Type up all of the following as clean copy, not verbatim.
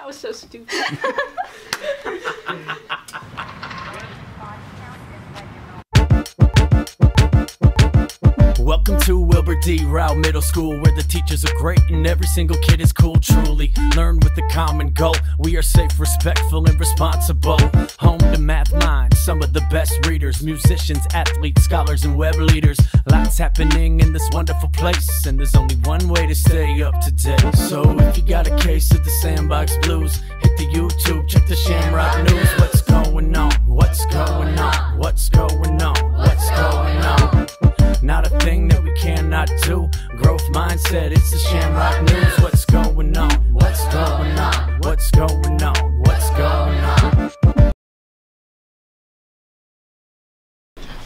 was so stupid. Welcome to Wilbur D. Rowe Middle School, where the teachers are great and every single kid is cool. Truly learn with the common goal. We are safe, respectful, and responsible. Home to math minds, some of the best readers, musicians, athletes, scholars, and web leaders. Lots happening in this wonderful place, and there's only one way to stay up to date. So if you got a case of the Sandbox Blues, hit the YouTube, check the Shamrock News. What's going on? What's going on? What's going on? What's going on? Not a thing that we cannot do. Growth mindset, it's the Shamrock News. What's going on? What's going on? What's going on? What's going on?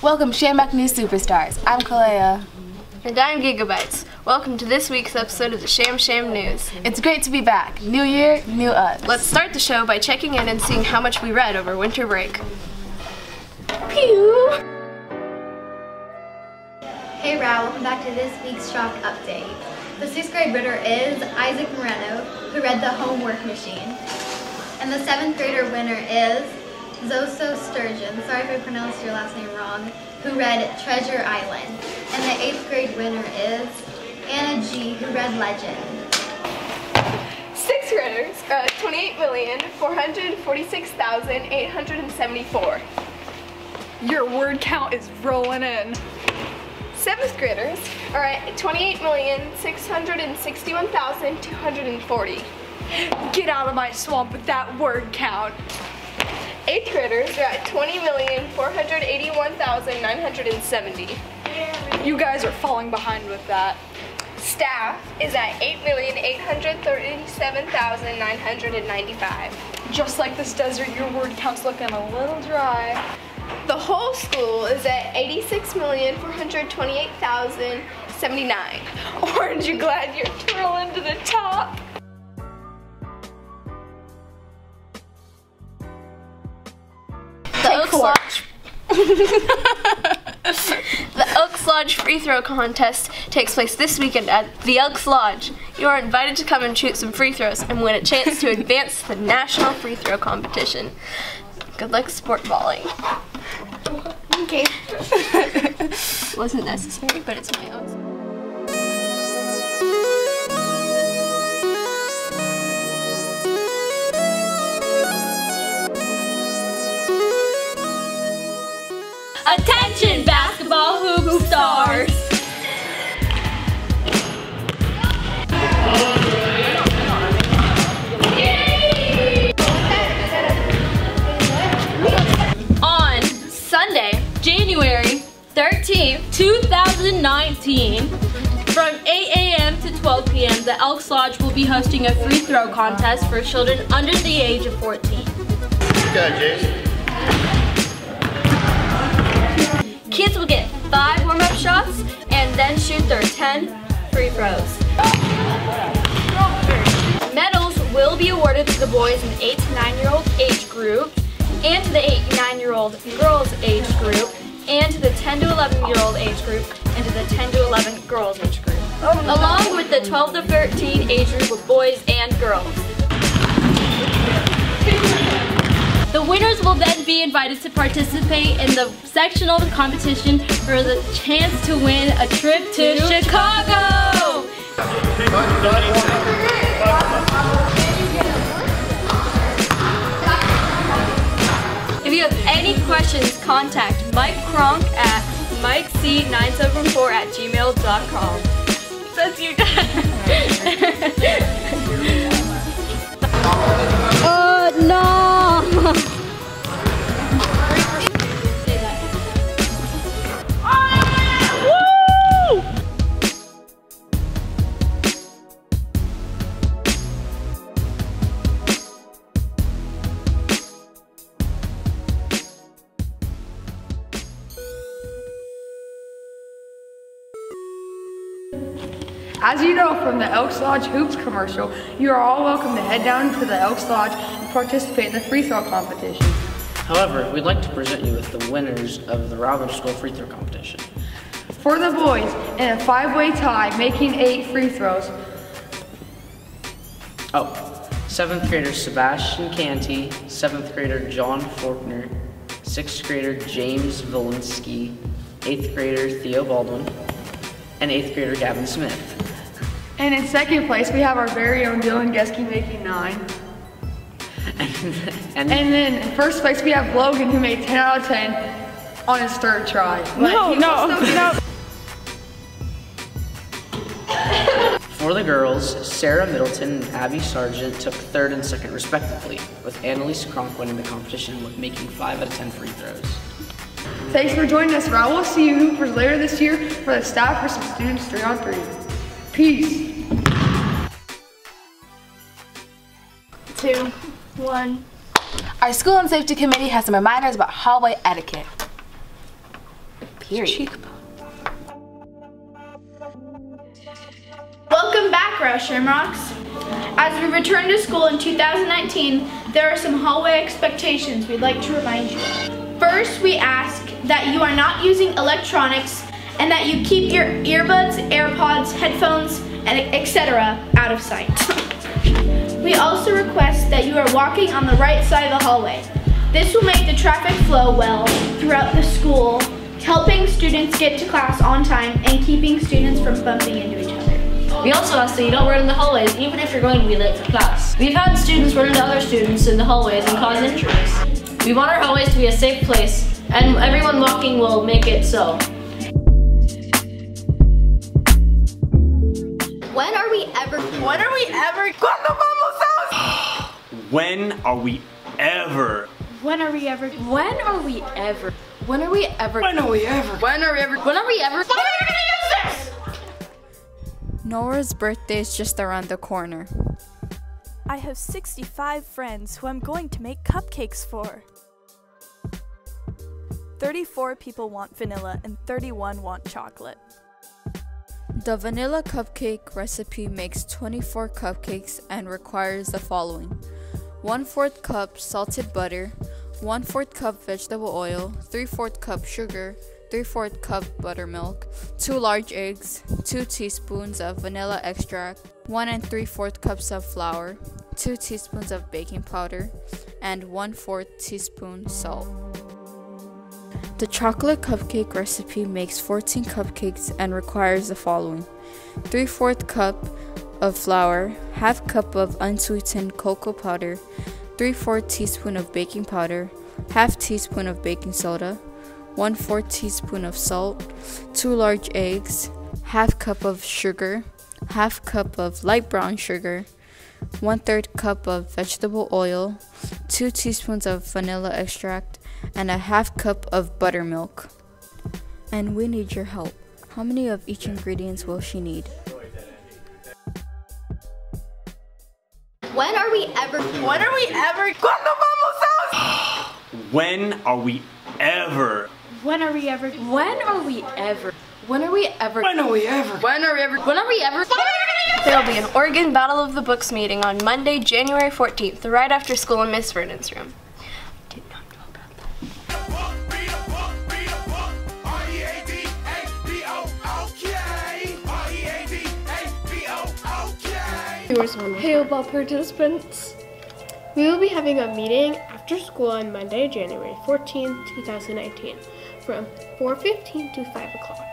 Welcome, Shamrock News Superstars. I'm Kalea. And I'm Gigabytes. Welcome to this week's episode of the Sham News. It's great to be back. New year, new us. Let's start the show by checking in and seeing how much we read over winter break. Pew! Hey Row, welcome back to this week's Shock Update. The 6th grade reader is Isaac Moreno, who read The Homework Machine. And the 7th grader winner is Zoso Sturgeon, sorry if I pronounced your last name wrong, who read Treasure Island. And the 8th grade winner is Anna G, who read Legend. 6th graders are at 28,446,874. Your word count is rolling in. 7th graders are at 28,661,240. Get out of my swamp with that word count. 8th graders are at 20,481,970. You guys are falling behind with that. Staff is at 8,837,995. Just like this desert, your word count's looking a little dry. The whole school is at 86,428,079. Aren't you glad you're twirling to the top? The Elks Lodge free throw contest takes place this weekend at the Elks Lodge. You are invited to come and shoot some free throws and win a chance to advance to the national free throw competition. Good luck sport balling. Okay. Wasn't necessary, but it's my own. Attention, basketball hoop stars! On Sunday, January 13th, 2019, from 8 a.m. to 12 p.m., the Elks Lodge will be hosting a free throw contest for children under the age of 14. Okay, Jason. Kids will get 5 warm-up shots and then shoot their 10 free throws. Medals will be awarded to the boys in the 8 to 9-year-old age group, and to the 8 to 9-year-old girls age group, and to the 10 to 11-year-old age group, and to the 10 to 11 girls age group, along with the 12 to 13 age group of boys and girls. The winners will then be invited to participate in the sectional competition for the chance to win a trip to Chicago! If you have any questions, contact Mike Kronk at mikec974@gmail.com. That's you, Dad. Oh, no! As you know from the Elks Lodge Hoops commercial, you are all welcome to head down to the Elks Lodge and participate in the free throw competition. However, we'd like to present you with the winners of the Rowe Middle School free throw competition. For the boys, in a 5-way tie, making 8 free throws. 7th grader Sebastian Canty, 7th grader John Faulkner, 6th grader James Volinsky, 8th grader Theo Baldwin, and 8th grader Gavin Smith. And in second place, we have our very own Dylan Geske making 9. And then in first place, we have Logan, who made 10 out of 10 on his 3rd try. No. For the girls, Sarah Middleton and Abby Sargent took 3rd and 2nd respectively, with Annalise Kronk winning the competition with making 5 out of 10 free throws. Thanks for joining us, Rowe. We'll see you Hoopers later this year for the staff versus students 3-on-3. Peace. 2, 1. Our school and safety committee has some reminders about hallway etiquette. Period. Welcome back, Rowe Shamrocks. As we return to school in 2019, there are some hallway expectations we'd like to remind you of. First, we ask that you are not using electronics and that you keep your earbuds, AirPods, headphones, and etc. out of sight. We also request that you are walking on the right side of the hallway. This will make the traffic flow well throughout the school, helping students get to class on time and keeping students from bumping into each other. We also ask that you don't run in the hallways even if you're going to be late for class. We've had students run into other students in the hallways and cause injuries. We want our hallways to be a safe place, and everyone walking will make it so. When are we ever? When are we ever? When are we ever? When are we ever? When are we ever? When are we ever? When are we ever? When are we ever? When are we ever? When are we gonna use this? Nora's birthday is just around the corner. I have 65 friends who I'm going to make cupcakes for. 34 people want vanilla and 31 want chocolate. The vanilla cupcake recipe makes 24 cupcakes and requires the following: 1/4 cup salted butter, 1/4 cup vegetable oil, 3/4 cup sugar, 3/4 cup buttermilk, 2 large eggs, 2 teaspoons of vanilla extract, 1 3/4 cups of flour, 2 teaspoons of baking powder, and 1/4 teaspoon salt. The chocolate cupcake recipe makes 14 cupcakes and requires the following: 3/4 cup of flour, 1/2 cup of unsweetened cocoa powder, 3/4 teaspoon of baking powder, 1/2 teaspoon of baking soda, 1/4 teaspoon of salt, 2 large eggs, 1/2 cup of sugar, 1/2 cup of light brown sugar, 1/3 cup of vegetable oil, 2 teaspoons of vanilla extract, and 1/2 cup of buttermilk. And we need your help. How many of each ingredients will she need? When are we ever? When are we ever? When are we ever? When are we ever? When are we ever? When are we ever? When are we ever? When are we ever? When are we ever? There will be an Oregon Battle of the Books meeting on Monday, January 14th, right after school in Miss Vernon's room. Did not know about that. Hey, Obal participants. We will be having a meeting after school on Monday, January 14th, 2019, from 4:15 to 5 o'clock.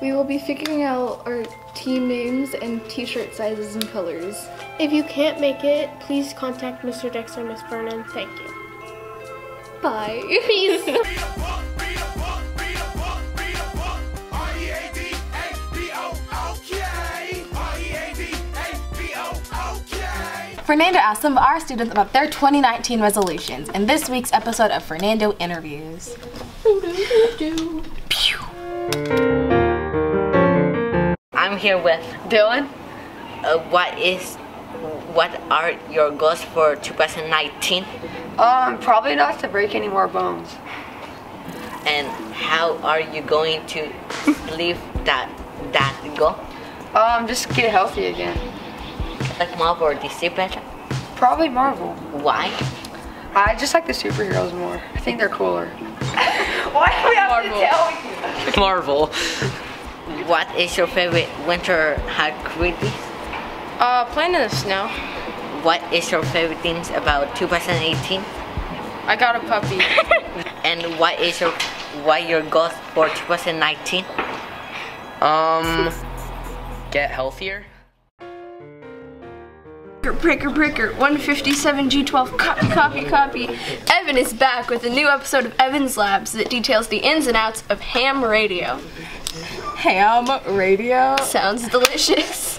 We will be figuring out our team names and t-shirt sizes and colors. If you can't make it, please contact Mr. Dexter and Miss Vernon. Thank you. Bye. Peace. Fernando asked some of our students about their 2019 resolutions in this week's episode of Fernando Interviews. I'm here with Dylan. What are your goals for 2019? Probably not to break any more bones. And how are you going to live that goal? Just get healthy again. Like Marvel or DC better? Probably Marvel. Why? I just like the superheroes more. I think they're cooler. Why do we have to tell you? Marvel. What is your favorite winter activity? Playing in the snow. what is your favorite things about 2018? I got a puppy. And what your goals for 2019? Get healthier. Breaker, 157 G12, copy. Evan is back with a new episode of Evan's Labs that details the ins and outs of ham radio. Ham radio? Sounds delicious.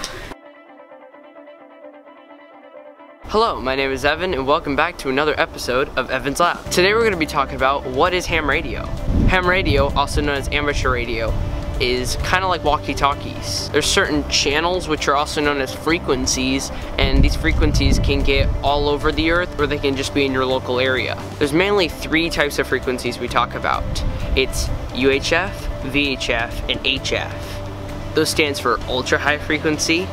Hello, my name is Evan and welcome back to another episode of Evan's Lab. Today we're going to be talking about what is ham radio. Ham radio, also known as amateur radio, is kind of like walkie-talkies. There's certain channels which are also known as frequencies, and these frequencies can get all over the earth or they can just be in your local area. There's mainly 3 types of frequencies we talk about. It's UHF, VHF, and HF. Those stands for ultra high frequency,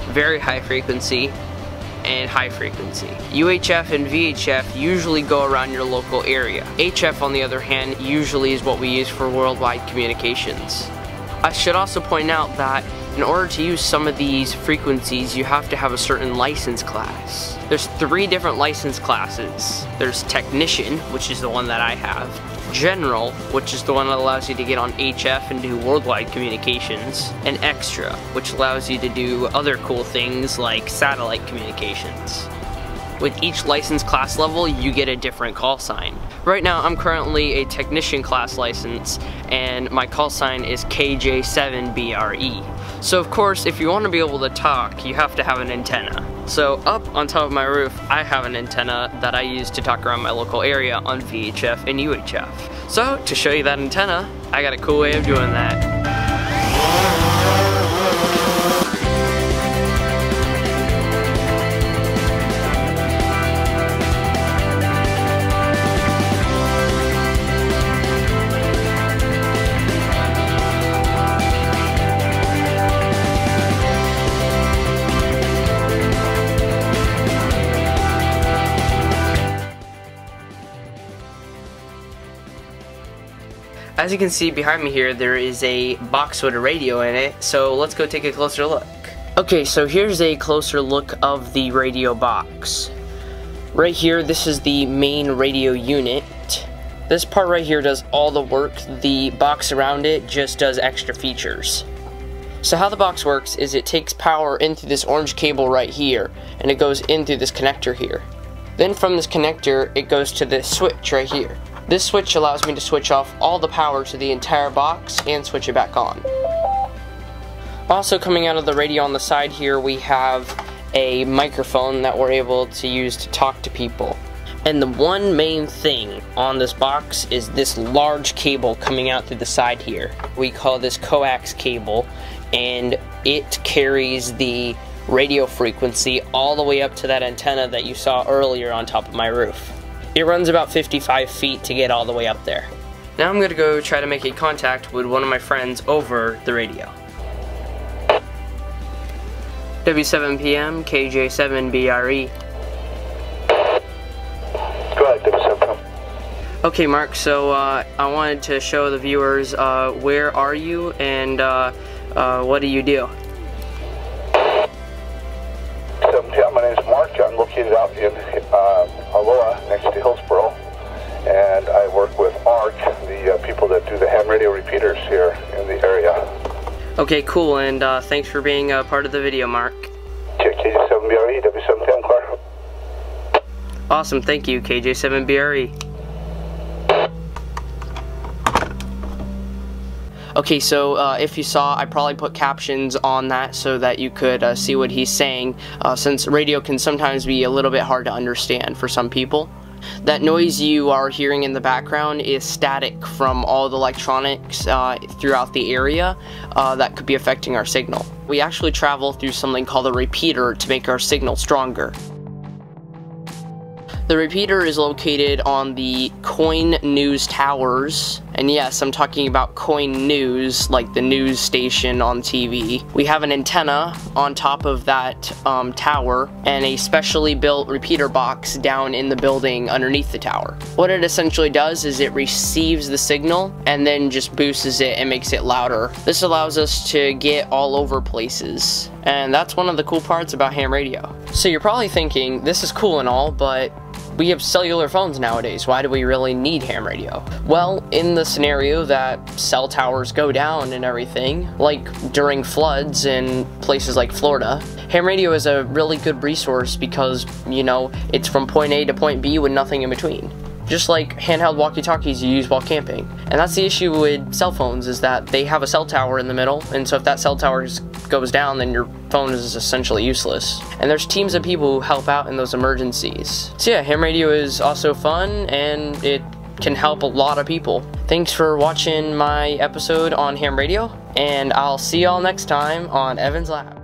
very high frequency, and high frequency. UHF and VHF usually go around your local area. HF, on the other hand, usually is what we use for worldwide communications. I should also point out that in order to use some of these frequencies, you have to have a certain license class. There's 3 different license classes. There's Technician, which is the one that I have. General, which is the one that allows you to get on HF and do worldwide communications, and Extra, which allows you to do other cool things like satellite communications. With each license class level, you get a different call sign. Right now, I'm currently a Technician class license, and my call sign is KJ7BRE. So of course, if you want to be able to talk, you have to have an antenna. So up on top of my roof, I have an antenna that I use to talk around my local area on VHF and UHF. So to show you that antenna, I got a cool way of doing that. As you can see behind me here, there is a box with a radio in it, so let's go take a closer look. Okay, so here's a closer look of the radio box. Right here, this is the main radio unit. This part right here does all the work. The box around it just does extra features. So how the box works is it takes power in through this orange cable right here, and it goes in through this connector here. Then from this connector, it goes to this switch right here. This switch allows me to switch off all the power to the entire box and switch it back on. Also coming out of the radio on the side here, we have a microphone that we're able to use to talk to people. And the one main thing on this box is this large cable coming out through the side here. We call this coax cable, and it carries the radio frequency all the way up to that antenna that you saw earlier on top of my roof. It runs about 55 feet to get all the way up there. Now I'm going to go try to make a contact with one of my friends over the radio. W7PM, KJ7BRE. Go ahead, W7PM. Okay, Mark, so I wanted to show the viewers where are you and what do you do? 7PM, my name is Mark. I'm located out in Aloha, next to Hillsboro, and I work with ARC, the people that do the ham radio repeaters here in the area. Okay, cool, and thanks for being a part of the video, Mark. KJ7BRE, W7PM, car. Awesome, thank you, KJ7BRE. Okay, so if you saw, I probably put captions on that so that you could see what he's saying, since radio can sometimes be a little bit hard to understand for some people. That noise you are hearing in the background is static from all the electronics throughout the area that could be affecting our signal. We actually travel through something called a repeater to make our signal stronger. The repeater is located on the coin news towers And yes, I'm talking about Coin News, like the news station on TV. We have an antenna on top of that tower and a specially built repeater box down in the building underneath the tower. What it essentially does is it receives the signal and then just boosts it and makes it louder. This allows us to get all over places. And that's one of the cool parts about ham radio. So you're probably thinking, this is cool and all, but we have cellular phones nowadays. Why do we really need ham radio? Well, in the scenario that cell towers go down and everything, like during floods in places like Florida, ham radio is a really good resource because, you know, it's from point A to point B with nothing in between. Just like handheld walkie-talkies you use while camping. And that's the issue with cell phones, is that they have a cell tower in the middle, and so if that cell tower goes down, then your phone is essentially useless. And there's teams of people who help out in those emergencies. So yeah, ham radio is also fun, and it can help a lot of people. Thanks for watching my episode on ham radio, and I'll see y'all next time on Evan's Lab.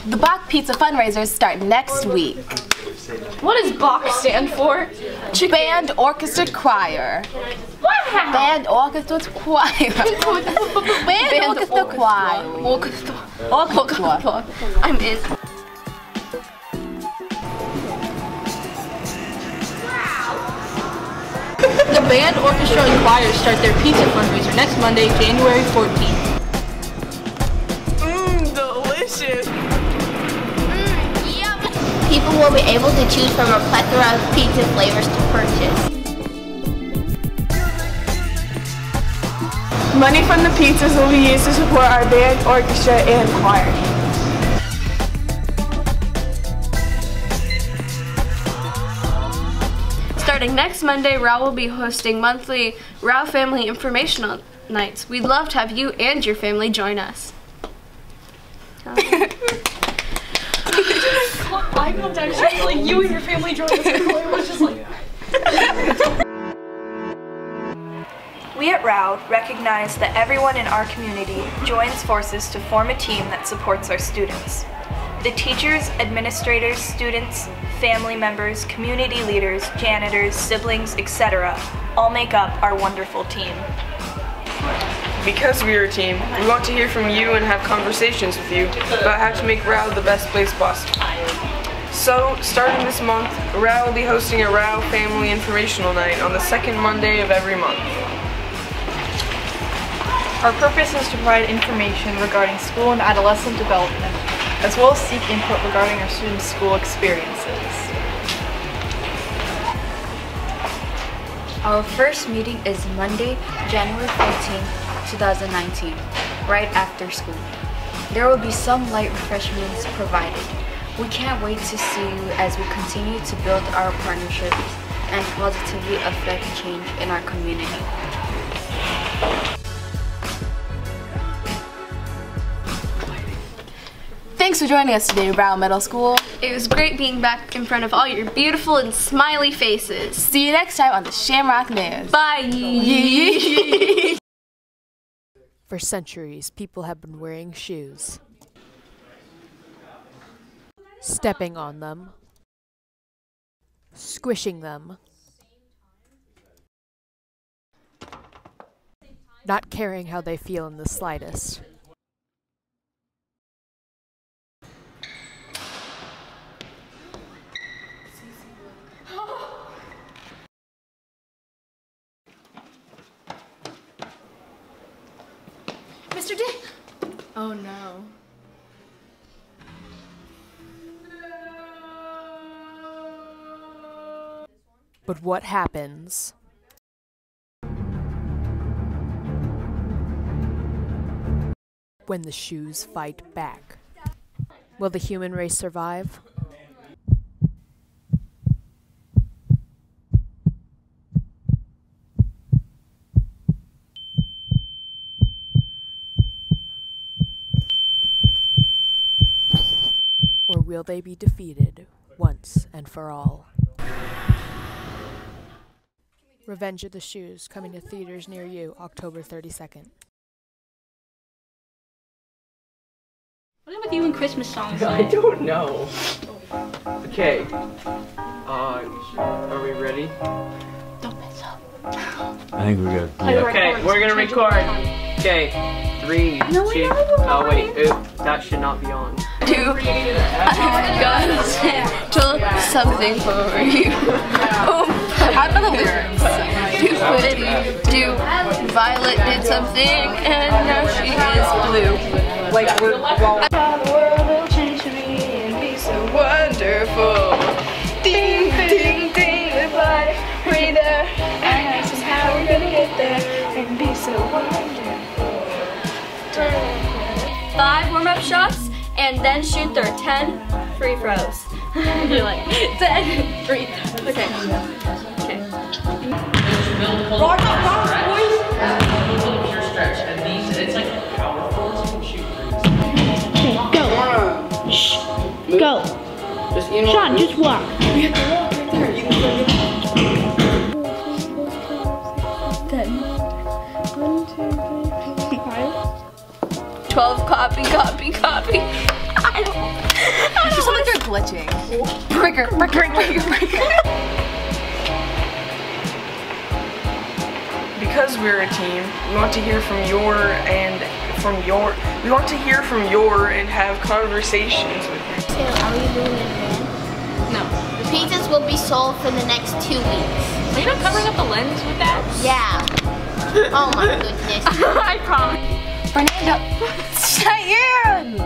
The Bach Pizza fundraisers start next week. What does Bach stand for? Band Orchestra Choir. Wow. Band Orchestra Choir. Band Orchestra Choir. Orchestra. I'm in. The band, orchestra, and choir start their pizza fundraiser next Monday, January 14th. Delicious! People will be able to choose from a plethora of pizza flavors to purchase. Money from the pizzas will be used to support our band, orchestra, and choir. Starting next Monday, Rowe will be hosting monthly Rowe Family Informational Nights. We'd love to have you and your family join us. Eye contact, just like you and your family joined us. It was just like. We at Rowe recognize that everyone in our community joins forces to form a team that supports our students. The teachers, administrators, students, family members, community leaders, janitors, siblings, etc. all make up our wonderful team. Because we are a team, we want to hear from you and have conversations with you about how to make Rowe the best place possible. So, starting this month, Rowe will be hosting a Rowe Family Informational Night on the second Monday of every month. Our purpose is to provide information regarding school and adolescent development, as well as seek input regarding our students' school experiences. Our first meeting is Monday, January 14th, 2019, right after school. There will be some light refreshments provided. We can't wait to see you as we continue to build our partnerships and positively affect change in our community. Thanks for joining us today, Rowe Middle School. It was great being back in front of all your beautiful and smiley faces. See you next time on the Shamrock News. Bye! For centuries, people have been wearing shoes, stepping on them, squishing them, not caring how they feel in the slightest. Mr. Dick! Oh no. But what happens when the shoes fight back? Will the human race survive? Or will they be defeated once and for all? Revenge of the Shoes, coming to theaters near you October 32nd. What is with you and Christmas songs? I don't know. Okay. Are we ready? Don't mess up. I think we're good. Okay, we're gonna record. Okay, 3, 2. Oh wait, that should not be on. I've got something for you. I don't know the lyrics. Violet did something and now she is blue. Like we're the world will change for me and be so wonderful. Ding, ding, ding, the life way there. And that's just how we're gonna get there and be so wonderful. 5 warm-up shots and then shoot their 10 free throws. You're like 10 free throws. Okay. Okay. Rock on, boys! And these, it's like powerful, so you can shoot Go. Go. Sean, just walk. We have to walk right there. You can go. 10. 1, 2, 3, 4, 5. 12, copy. It sounds like they're glitching. Breaker. Because we're a team, we want to hear from your and have conversations with you. So, are we doing it then? No. The pizzas will be sold for the next 2 weeks. Are you not covering up the lens with that? Yeah. Oh my goodness. I promise. Fernando, Cheyenne!